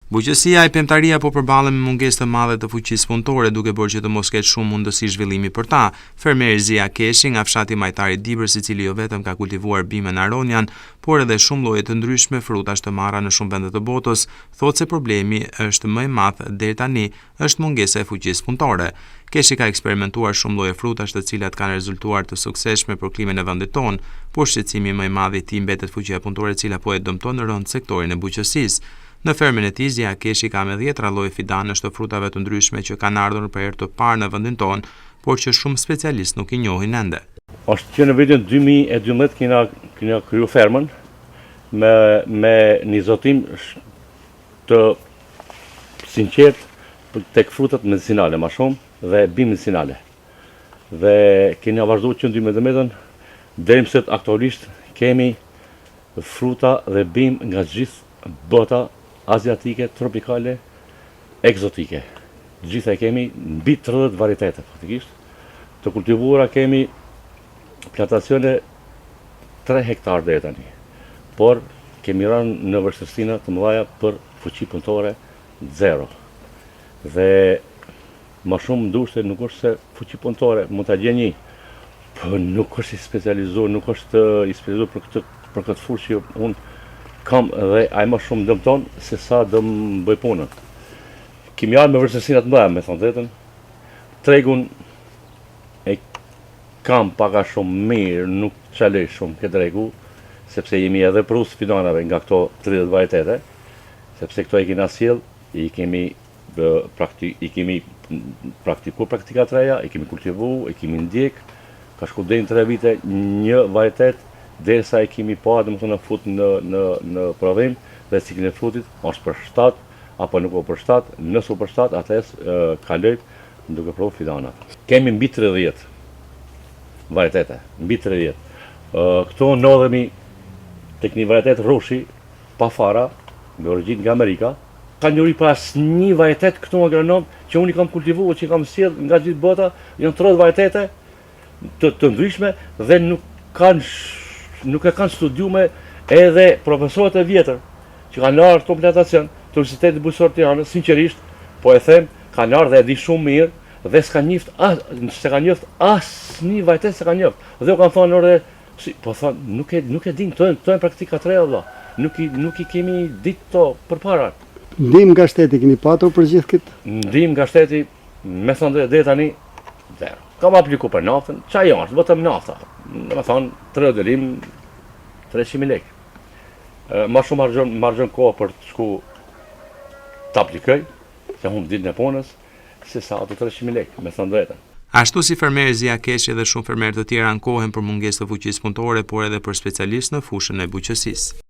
Bujqësia e pemtaria po përballen me mungesë të madhe të fuqisë punëtore, duke bërë që të mos ketë shumë mundësi zhvillimi për ta. Fermeri Zia Keshi nga fshati Majtari Dibër, i cili jo vetëm ka kultivuar bimën aronjan, por edhe shumë lloje të ndryshme frutash të marra në shumë vende të botës, thotë se problemi është më i madh deri tani është mungesa e fuqisë punëtore. Keshi ka eksperimentuar shumë lloje frutash të cilat kanë rezultuar të suksesshme për klimën e vendit tonë, por shqetësimi më i madh i tij mbetet fuqia punëtore e cila po e dëmton rënd sektorin e bujqësisë. Në fermën e tij, Zia Keshi ka me 10 lloje fidanësh të frutave të ndryshme që kanë ardhur për herë të parë në vendin tonë, por që shumë specialistë nuk i njohin ende. Është që në vitin 2012 kena kryu fermën me një zotim të sinqert tek frutat medicinale më shumë dhe bimë medicinale. Dhe kena vazhduar që në 2012 deri më sot aktualisht kemi fruta dhe bimë nga gjithë bota aziatike, tropikale, egzotike. Gjitha kemi mbi 30 varietete faktikisht. Të kultivuara kemi plantacione 3 hektar deri tani. Por kemi rënë në vështirësina të mëdha për fuqi punëtore zero. Dhe më shumë ndushte nuk është se fuqi punëtore mund ta gjeni, por nuk është i specializuar, nuk është i specializuar për këtë fushë që unë kam dhe ai më shumë dëmton se sa dëm bëj punën. Kemi ardhur me vështirësina të mëdha, me thënë drejtën. Tregun e kam pak a shumë mirë, nuk çalej shumë këtë tregu, sepse jemi edhe prus fidanave nga këto 30 varietete, sepse këto e kena sjell, i kemi praktikuar praktikat reja, i kemi kultivuar, i kemi ndjek, ka shku deri në 3 vite një varietet, derisa e kemi pa, domethënë fut në prodhim dhe ciklin e frutit është për shtat apo nuk o për shtat, nëse o për shtat, atëherë kaloj duke provuar fidanat. Kemi mbi 30 varietete, mbi 30. Këto ndodhemi tek një varietet rrushi pa fara, me origjinë nga Amerika. Ka njëri për asnjë varietet këto agronom që unë i kam kultivuar, që i kam sjell nga gjithë bota, janë 30 varietete të ndryshme dhe nuk e kanë studiuar edhe profesorët e vjetër që kanë ardhur këto plantacion të Universitetit Bujqësor të Tiranës, sinqerisht, po e them, kanë ardhur dhe e di shumë mirë dhe s'ka njoft asnjë varietet s'ka njoft. Dhe u kanë thonë orë, po thonë, nuk e din, këto janë praktika të reja vëlla. Nuk i kemi ditë to përpara. Ndihmë nga shteti keni patur për gjithë këtë? Ndihmë nga shteti, me thonë deri tani, zero. Kam aplikuar për naftën, çaj është, vetëm nafta. Me thonë, 3 dërim, 300.000 lekë. Ma shumë marrën kohë për të shku të aplikoj, se humbë ditën e punës, se sa ato 300.000 lekë, me thonë drejtën. Ashtu si fermeri Zia Keshi dhe shumë fermerë të tjerë ankohen për mungesë të fuqisë punëtore, por edhe për specialistë në fushën e bujqësisë.